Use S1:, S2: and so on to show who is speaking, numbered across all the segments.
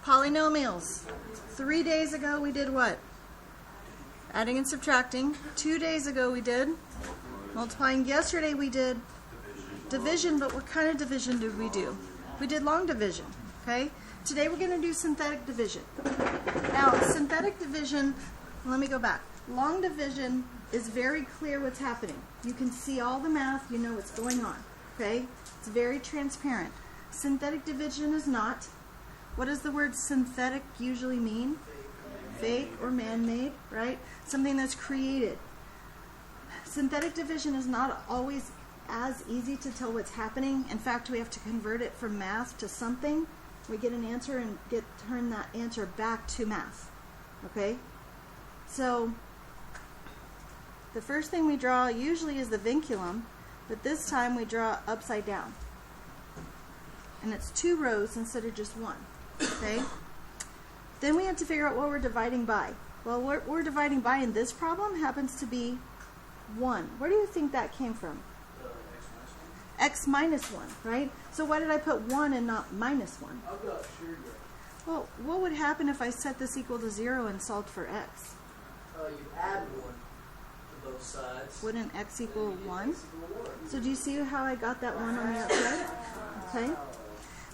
S1: Polynomials. 3 days ago we did what? Adding and subtracting. 2 days ago we did multiplying. Yesterday we did division, but what kind of division did we do? We did long division, okay? Today we're going to do synthetic division. Now, synthetic division, let me go back. Long division is very clear what's happening. You can see all the math, you know what's going on, okay? It's very transparent. Synthetic division is not. What does the word synthetic usually mean? Fake or man-made, right? Something that's created. Synthetic division is not always as easy to tell what's happening. In fact, we have to convert it from math to something. We get an answer and turn that answer back to math. Okay? So, the first thing we draw usually is the vinculum, but this time we draw upside down. And it's 2 rows instead of just 1. Okay? Then we have to figure out what we're dividing by. Well, what we're dividing by in this problem happens to be 1. Where do you think that came from? X minus 1, right? So why did I put 1 and not minus 1? Well, what would happen if I set this equal to 0 and solved for x?
S2: You add 1 to both sides.
S1: Wouldn't x equal 1? So do you see how I got that 1 on the outside? Okay.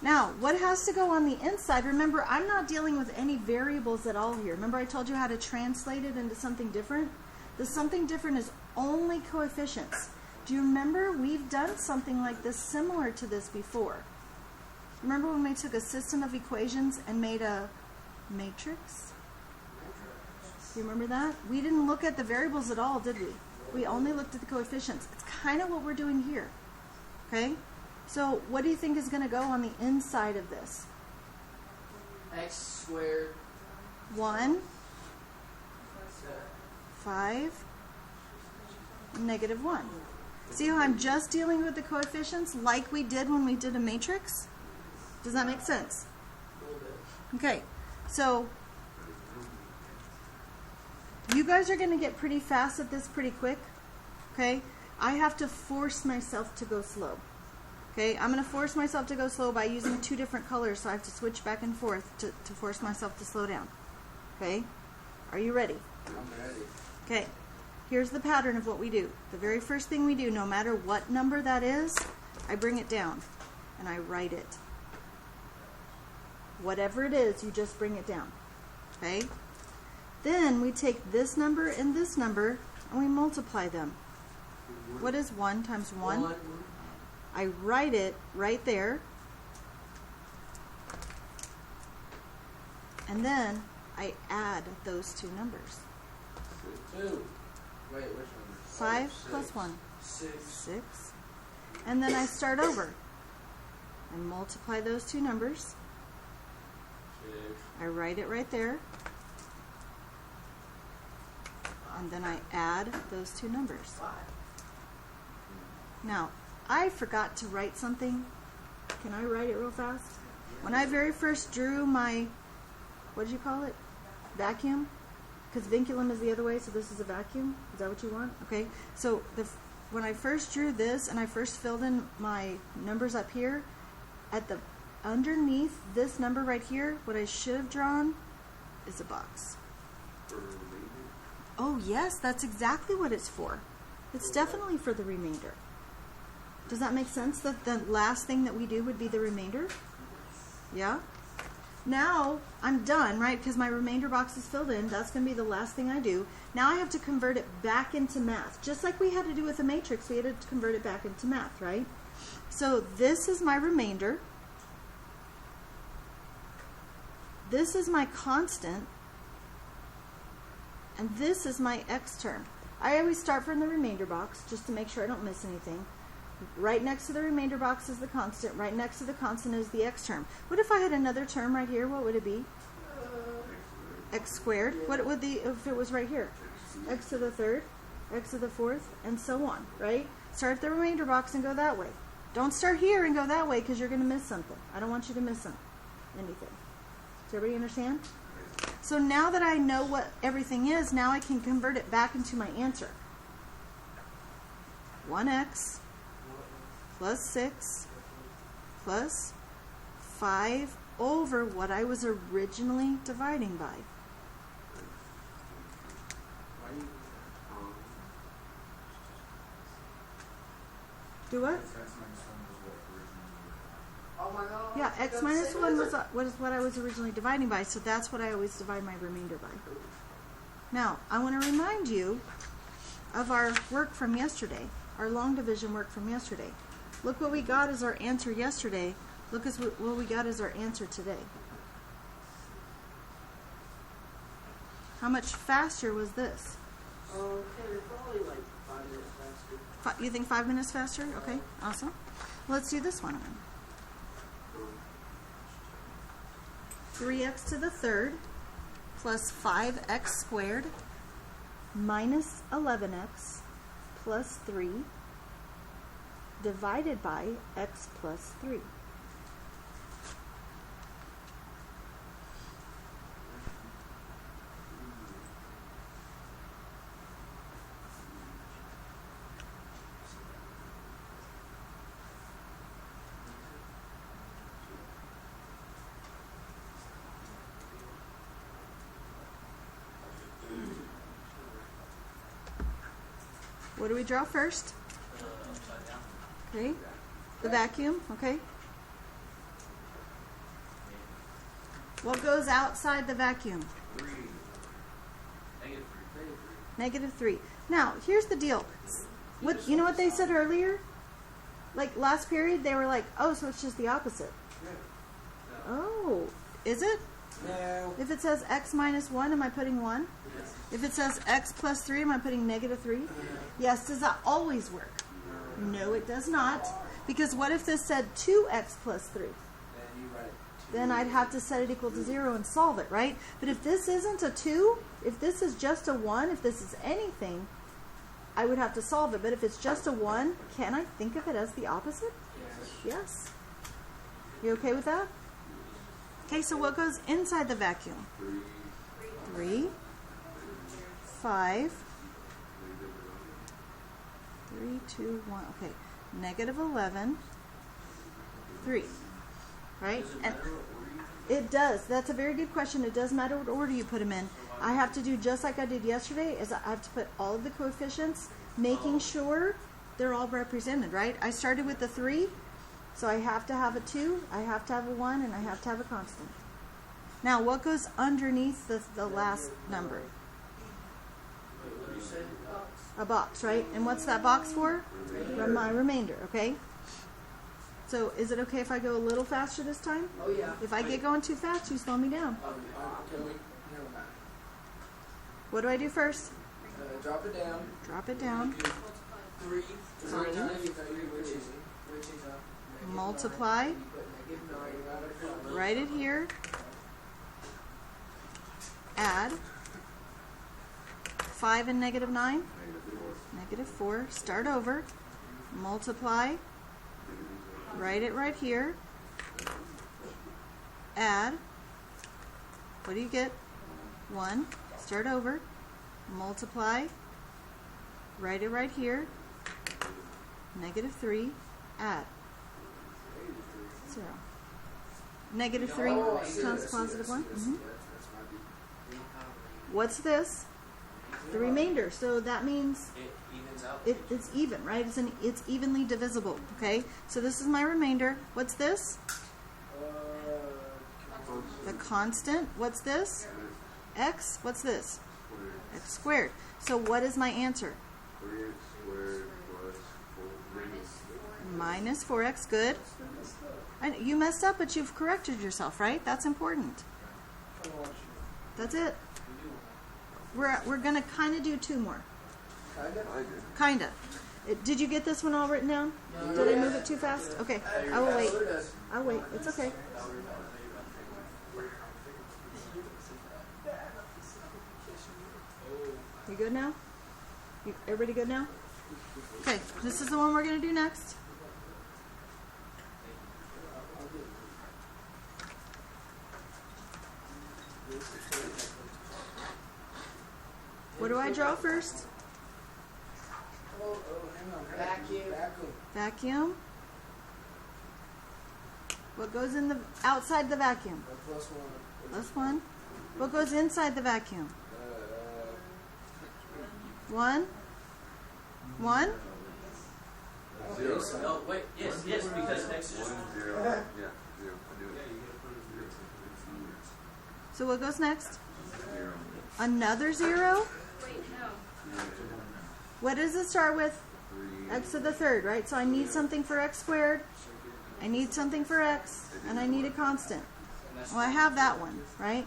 S1: Now, what has to go on the inside? Remember, I'm not dealing with any variables at all here. Remember I told you how to translate it into something different? The something different is only coefficients. Do you remember we've done something like this, similar to this before? Remember when we took a system of equations and made a matrix? Do you remember that? We didn't look at the variables at all, did we? We only looked at the coefficients. It's kind of what we're doing here. Okay? So what do you think is going to go on the inside of this?
S2: X squared.
S1: 1, 5, negative 1. See how I'm just dealing with the coefficients like we did when we did a matrix? Does that make sense? Okay, so you guys are going to get pretty fast at this pretty quick. Okay, I have to force myself to go slow. Okay, I'm going to force myself to go slow by using 2 different colors, so I have to switch back and forth to force myself to slow down. Okay, are you ready?
S2: I'm ready.
S1: Okay. Here's the pattern of what we do. The very first thing we do, no matter what number that is, I bring it down and I write it. Whatever it is, you just bring it down. Okay? Then we take this number and we multiply them. What is 1 times 1? I write it right there. And then I add those 2 numbers.
S2: 2. Wait, which one?
S1: 5 plus 1.
S2: 6.
S1: And then I start over. I multiply those 2 numbers.
S2: 6.
S1: I write it right there. And then I add those 2 numbers.
S2: 5.
S1: Now, I forgot to write something. Can I write it real fast? When I very first drew my, what did you call it? Vacuum? Because vinculum is the other way, so this is a vacuum. Is that what you want? Okay. So when I first drew this and I first filled in my numbers up here, at the underneath this number right here, what I should have drawn is a box. Oh yes, that's exactly what it's for. It's definitely for the remainder. Does that make sense? That the last thing that we do would be the remainder? Yeah? Now, I'm done, right? Because my remainder box is filled in. That's going to be the last thing I do. Now I have to convert it back into math. Just like we had to do with the matrix, we had to convert it back into math, right? So this is my remainder. This is my constant. And this is my x term. I always start from the remainder box just to make sure I don't miss anything. Right next to the remainder box is the constant. Right next to the constant is the x term. What if I had another term right here? What would it be? X squared. What would if it was right here? X to the 3rd, x to the 4th, and so on, right? Start at the remainder box and go that way. Don't start here and go that way because you're going to miss something. I don't want you to miss anything. Does everybody understand? So now that I know what everything is, now I can convert it back into my answer. 1x plus 6 plus 5 over what I was originally dividing by. Do what?
S2: Oh my God.
S1: Yeah, x minus 1 was what I was originally dividing by, so that's what I always divide my remainder by. Now, I want to remind you of our work from yesterday, our long division work from yesterday. Look what we got as our answer yesterday. Look at what we got as our answer today. How much faster was this?
S2: Okay, probably like 5 minutes faster.
S1: You think 5 minutes faster? Okay, awesome. Let's do this one then. 3x to the third plus 5x squared minus 11x plus 3 divided by x plus 3. What do we draw first?
S2: Upside down.
S1: Okay. The vacuum, okay. What goes outside the vacuum?
S2: 3. -3.
S1: Negative 3. Now, here's the deal. What, you know what they said earlier? Like last period, they were like, oh, so it's just the opposite. Oh, is it?
S2: No.
S1: If it says x minus 1, am I putting 1?
S2: Yes.
S1: If it says x plus 3, am I putting negative 3? Yes, does that always work? No, it does not. Because what if this said 2x plus 3? Then I'd have to set it equal to 0 and solve it, right? But if this isn't a 2, if this is just a 1, if this is anything, I would have to solve it. But if it's just a 1, can I think of it as the opposite? Yes. You okay with that? Okay, so what goes inside the vacuum? 3, 5, 3, 2, 1. Okay, negative 11, 3. Right? And it does. That's a very good question. It does matter what order you put them in. I have to do just like I did yesterday, is I have to put all of the coefficients, making sure they're all represented, right? I started with the 3, so I have to have a 2, I have to have a 1, and I have to have a constant. Now, what goes underneath the last number? A box, right? And what's that box for? My remainder, okay? So, is it okay if I go a little faster this time?
S2: Oh yeah.
S1: If I get going too fast, you slow me down. What do I do first?
S2: Drop it down.
S1: Drop it down.
S2: 3.
S1: 3. Multiply. Write it here. Add. 5 and negative 9. Negative 4. Start over. Multiply. Write it right here. Add. What do you get? 1. Start over. Multiply. Write it right here. Negative 3. Add. 0. Negative 3 times positive 1. What's this? The remainder. So that means
S2: It evens out.
S1: it's even, right? It's evenly divisible. Okay. So this is my remainder. What's this? The constant. What's this? X. What's this? X squared. So what is my answer?
S3: 3x squared plus 4.
S1: Minus 4x. Good. You messed up, but you've corrected yourself, right? That's important. That's it. We're gonna kind of do 2 more. Kinda. Did you get this one all written down? Did I move it too fast? Okay. I will wait. I'll wait. It's okay. You good now? Everybody good now? Okay. This is the one we're gonna do next. What do I draw first?
S2: Vacuum.
S1: Vacuum. What goes in the outside the vacuum?
S2: Plus 1.
S1: Plus 1. What goes inside the vacuum? 1. 1.
S3: Zero.
S2: No, wait. Yes, because X is just
S3: 1, 0. Yeah, 0. I knew it.
S1: So what goes next?
S3: 0.
S1: Another 0?
S4: Wait, no.
S1: What does it start with?
S3: 3.
S1: X to the third, right? So I need something for x squared. I need something for x, and I need a constant. Well, I have that one, right?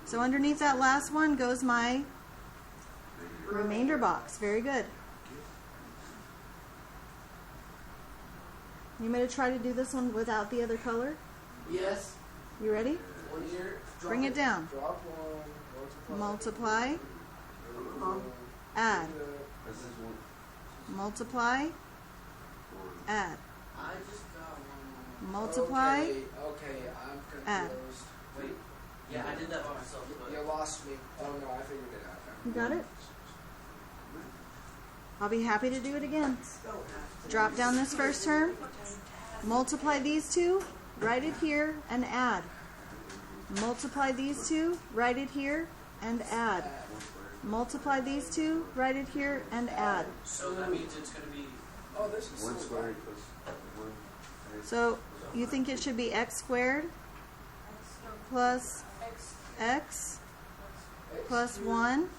S1: So underneath that last one goes my remainder box. Very good. You may try to do this one without the other color.
S2: Yes.
S1: You ready?
S2: 1 here.
S1: Bring it down.
S2: Drop 1.
S1: Multiply. Add.
S3: This is 1.
S1: Multiply. Add.
S2: I just got 1.
S1: Multiply.
S2: Okay, I'm confused.
S1: Add.
S2: Wait. Yeah, I did that by myself. But you lost me. Oh no, I figured it out.
S1: You got it? I'll be happy to do it again. Drop down this first term. Multiply these two. Write it here and add. Multiply these two. Write it here and add. Multiply these two. Write it here and add.
S2: So that means it's going to be. Oh, this is
S3: 1 squared plus 1.
S1: So you think it should be x squared plus x plus 1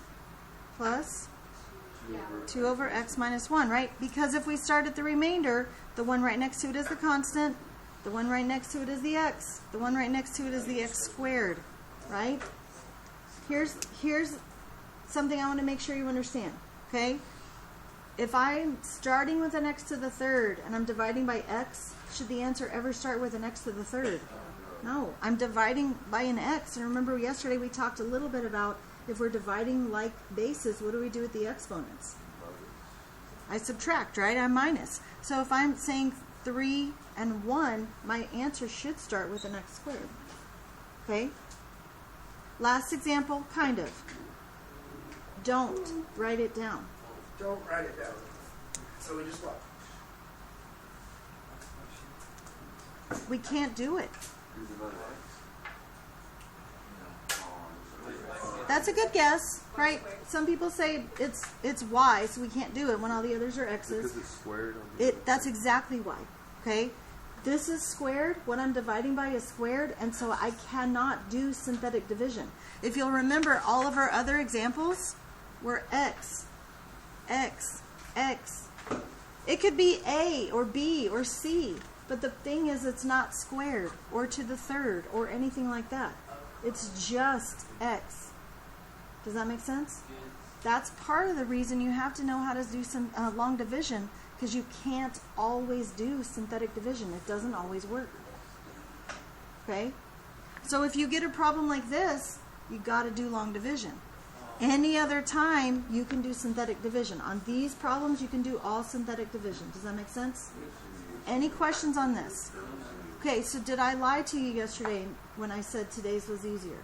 S1: plus 2 over x minus 1, right? Because if we start at the remainder, the one right next to it is the constant, the one right next to it is the x, the one right next to it is the x squared, right? Here's something I want to make sure you understand, okay? If I'm starting with an x to the third and I'm dividing by x, should the answer ever start with an x to the third? No, I'm dividing by an x. And remember yesterday we talked a little bit about if we're dividing like bases, what do we do with the exponents? I subtract, right? I minus. So if I'm saying 3 and 1, my answer should start with an x squared. Okay? Last example, kind of. Don't write it down.
S2: Don't write it down. So we just what?
S1: We can't do it. That's a good guess, right? Some people say it's y, so we can't do it when all the others are x's.
S3: Because it's squared on the
S1: That's exactly why. Okay? This is squared. What I'm dividing by is squared, and so I cannot do synthetic division. If you'll remember, all of our other examples were x, x, x. It could be a or b or c, but the thing is it's not squared or to the third or anything like that. It's just x. Does that make sense? That's part of the reason you have to know how to do some long division, because you can't always do synthetic division. It doesn't always work. Okay? So if you get a problem like this, you got to do long division. Any other time, you can do synthetic division. On these problems, you can do all synthetic division. Does that make sense? Any questions on this? Okay, so did I lie to you yesterday when I said today's was easier?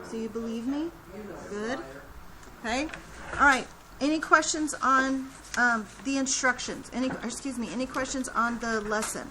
S1: So you believe me? Good. Okay. All right. Any questions on the instructions? Any questions on the lesson?